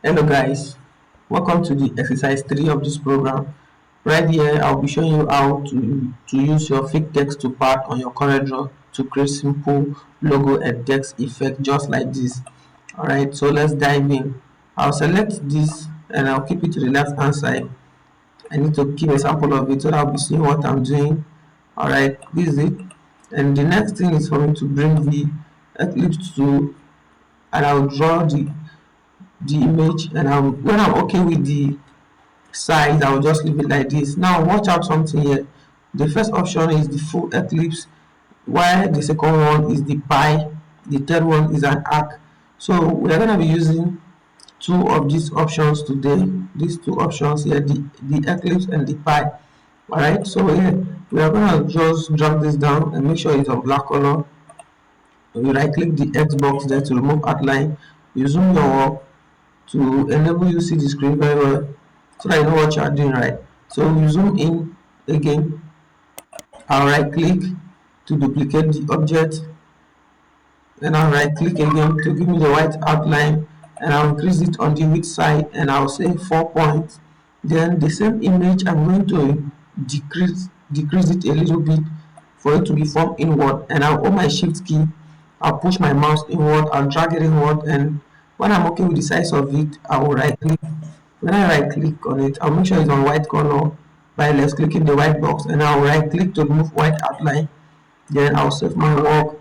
Hello guys, welcome to the exercise 3 of this program. Right here I'll be showing you how to use your fake text to pad on your CorelDRAW to create simple logo and text effect just like this. Alright, so let's dive in. I'll select this and I'll keep it to the left hand side. I need to keep a sample of it so that I'll be seeing what I'm doing. Alright, this is it. And the next thing is for me to bring the Eclipse tool and I'll draw the image, and when I'm okay with the size, I'll just leave it like this. Now watch out something here. The first option is the full eclipse, while the second one is the pi, the third one is an arc. So we are going to be using two of these options today, these two options here, the eclipse and the pi. Alright, so here we are going to just drag this down and make sure it's on black color. You right click the X box there to remove outline. You zoom your work to enable you see the screen very well so that you know what you are doing right. So you zoom in again. I'll right click to duplicate the object, then I'll right click again to give me the white outline, and I'll increase it on the width side and I'll say 4 points. Then the same image I'm going to decrease it a little bit for it to be formed inward, and I'll hold my shift key. I'll push my mouse inward, I'll drag it inward, and when I'm okay with the size of it, I will right click. When I right click on it, I'll make sure it's on white color by left clicking the white box, and I'll right click to remove white outline. Then I'll save my work.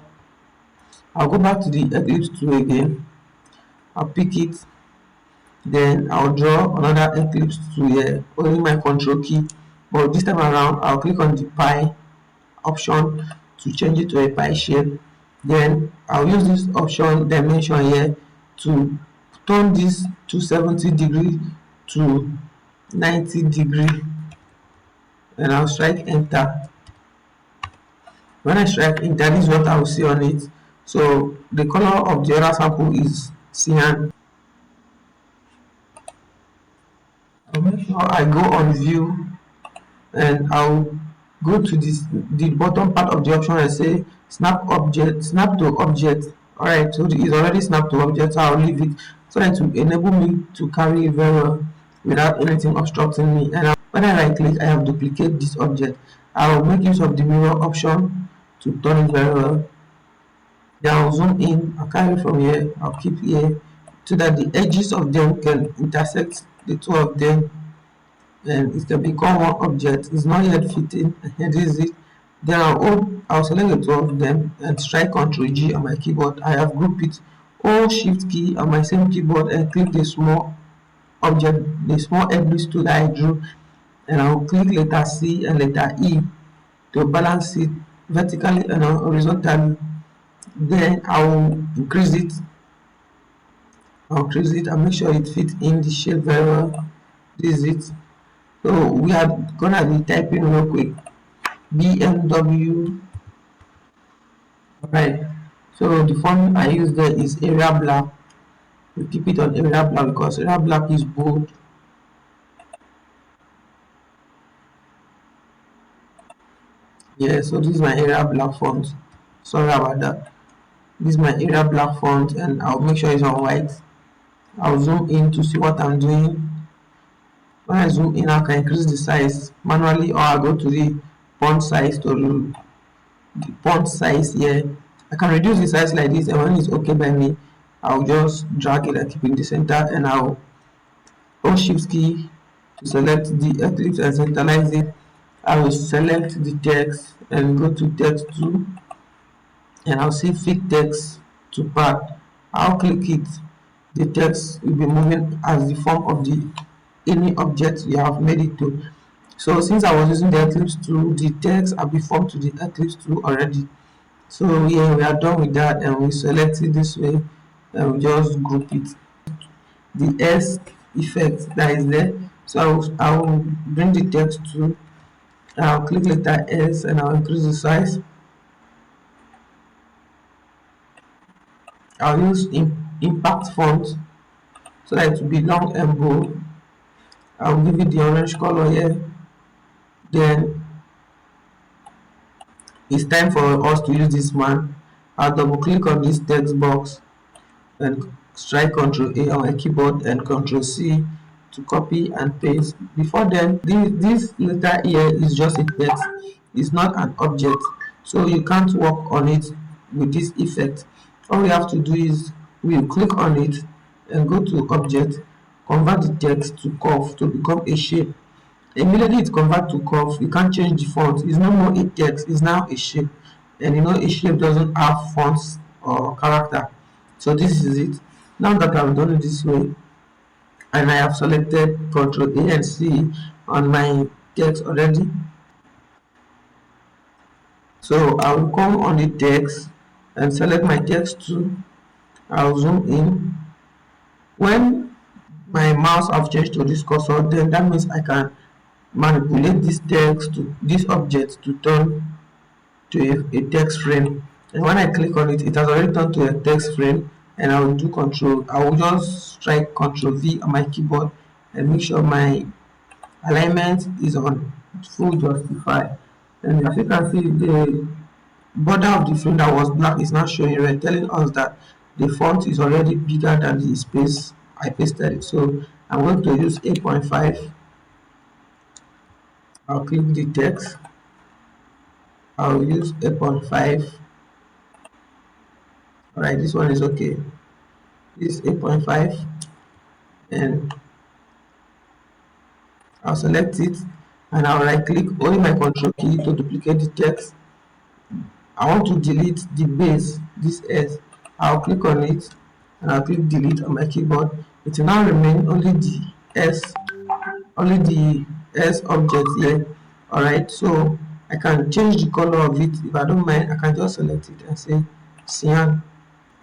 I'll go back to the Eclipse tool again. I'll pick it. Then I'll draw another Eclipse tool here, holding my control key. But this time around, I'll click on the pi option to change it to a pi shape. Then I'll use this option dimension here to turn this 270 degree to 90 degree, and I'll strike enter. When I strike enter, this is what I will see on it. So the color of the other sample is cyan. I'll make sure I go on view, and I'll go to the bottom part of the option and say snap to object. Alright, so it's already snapped to object, so I'll leave it so that to enable me to carry it very well without anything obstructing me. And when I right click, I have duplicate this object. I'll make use of the mirror option to turn it very well. Then I'll zoom in, I'll carry from here, I'll keep here so that the edges of them can intersect the two of them and it can become one object. It's not yet fitting, and this is it. Then I'll select the two of them and strike Ctrl G on my keyboard. I have grouped it. Hold Shift key on my same keyboard and click the small object, the small ellipse tool that I drew, and I'll click letter C and letter E to balance it vertically and horizontally. Then I'll increase it. And make sure it fits in the shape very well. This is it. So we are gonna be typing real quick BMW. Right. So the font I use there is Area Black. We keep it on Area Black because Area Black is bold. Yeah, so this is my Area Black font. Sorry about that. This is my Area Black font, and I'll make sure it's on white. I'll zoom in to see what I'm doing. When I zoom in, I can increase the size manually, or I go to the font size to the font size here. I can reduce the size like this, and when it's okay by me, I'll just drag it and keep it in the center, and I'll hold Shift key to select the eclipse and centralize it. I will select the text and go to text tool, and I'll see fit text to pad. I'll click it. The text will be moving as the form of the any object you have made it to. So since I was using the eclipse tool, the text will be formed to the eclipse tool already. So yeah, we are done with that, and we select it this way and we just group it. The S effect that is there. So I will bring the text tool, I'll click letter S and I'll increase the size. I'll use impact font so that it will be long and bold. I'll give it the orange color here. Then it's time for us to use this man. I'll double click on this text box and strike Ctrl A on my keyboard and Ctrl C to copy and paste. Before then, this letter here is just a text, it's not an object, so you can't work on it with this effect. All we have to do is we click on it and go to object, convert the text to curve to become a shape. Immediately it convert to curve, you can't change the font. It's no more a text, it's now a shape. And you know a shape doesn't have fonts or character. So this is it. Now that I've done it this way, and I have selected Ctrl A and C on my text already. So I will come on the text and select my text too. I'll zoom in. When my mouse have changed to this cursor, then that means I can manipulate this text to this object to turn to a text frame. And when I click on it, it has already turned to a text frame, and I will do control. I will just strike Ctrl V on my keyboard and make sure my alignment is on full justify. And as you can see, the border of the frame that was black is now showing red, telling us that the font is already bigger than the space I pasted it. So I'm going to use 8.5. I'll click the text. I'll use 8.5. Alright, this one is okay. This is 8.5, and I'll select it and I'll right click, holding my control key to duplicate the text. I want to delete the base, this S. I'll click on it and I'll click delete on my keyboard. It will now remain only the S object here. Alright, so I can change the color of it. If I don't mind, I can just select it and say cyan.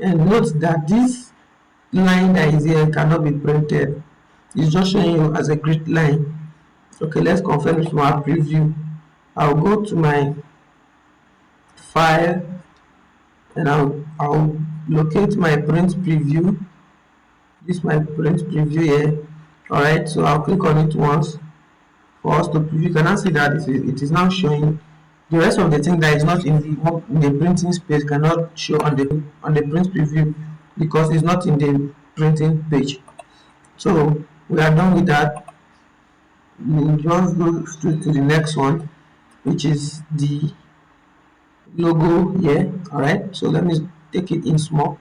And note that this line that is here cannot be printed. It's just showing you as a grid line. Okay, let's confirm it from our preview. I'll go to my file and I'll locate my print preview. This is my print preview here. Alright, so I'll click on it once for us to preview. You can now see that it is now showing. The rest of the thing that is not in the printing space cannot show on the print preview because it's not in the printing page. So we are done with that. We'll just go straight to the next one, which is the logo here. Alright, so let me take it in small.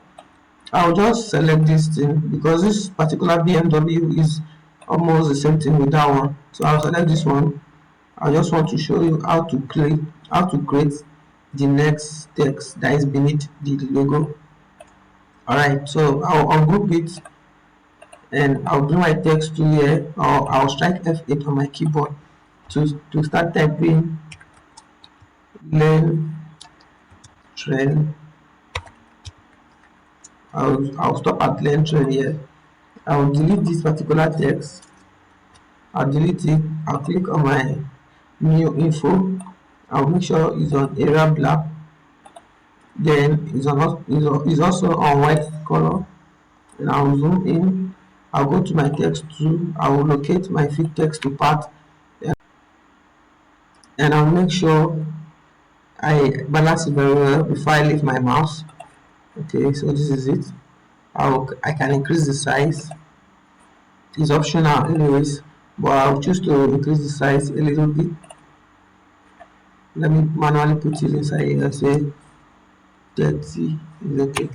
I'll just select this thing because this particular BMW is almost the same thing with that one. So I'll select this one. I just want to show you how to create the next text that is beneath the logo. Alright, so I'll ungroup it and I'll bring my text to here, or I'll strike F8 on my keyboard to start typing learn trend. I'll stop at learn trend here. I'll delete this particular text. I'll delete it. I'll click on my new info. I'll make sure it's on area black. Then it's also on white color. And I'll zoom in. I'll go to my text tool. I will locate my fit text to part, and I'll make sure I balance it very well before I leave my mouse. Okay, so this is it. I can increase the size. It's optional anyways, but I'll choose to increase the size a little bit. Let me manually put it inside here. Say 30 is okay.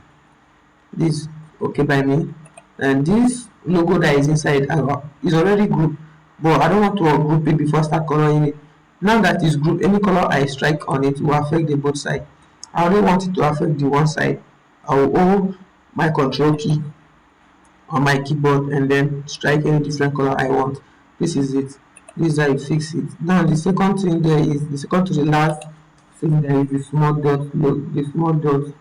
This is okay by me. And this logo that is inside is already grouped, but I don't want to group it before I start coloring it. Now that it's grouped, any color I strike on it will affect the both side. I only want it to affect the one side. I will hold my control key on my keyboard and then strike any different color I want. This is it. This is how you fix it. Now the second thing there is the second to the last thing, there is the small dot. The small dot.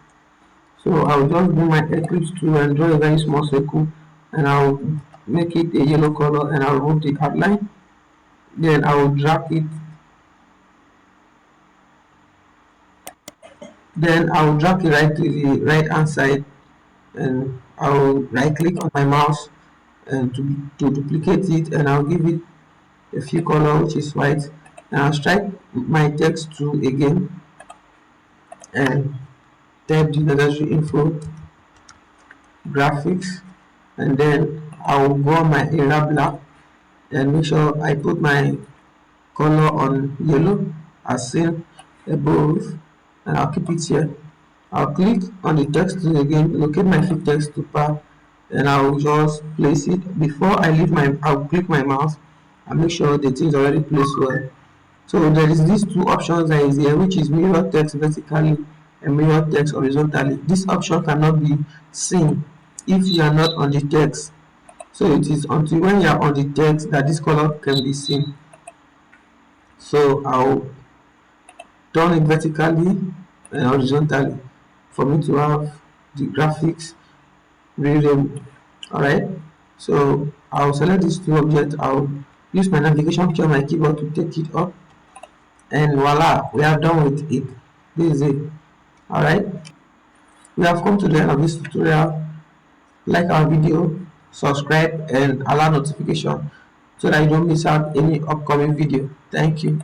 So I'll just bring my Eclipse tool and draw a very small circle, and I'll make it a yellow color, and I'll remove the outline. Then I will drag it. Then I will drag it right to the right hand side, and I will right click on my mouse and to duplicate it, and I'll give it a few color which is white, and I'll strike my text tool again and type the necessary info. graphics, and then I'll go on my area black and make sure I put my color on yellow as seen above, and I'll keep it here. I'll click on the text tool again, locate my fit text to path, and I'll just place it. Before I leave I'll click my mouse and make sure the thing is already placed well. So there is these two options that is here, which is mirror text vertically and mirror text horizontally. This option cannot be seen if you are not on the text. So it is until when you are on the text that this color can be seen. So I'll turn it vertically and horizontally for me to have the graphics readable. Alright, so I'll select these two objects. I'll use my navigation key on my keyboard to take it up, and voila, we are done with it. This is it. Alright, we have come to the end of this tutorial. Like our video, subscribe, and allow notification so that you don't miss out any upcoming video. Thank you.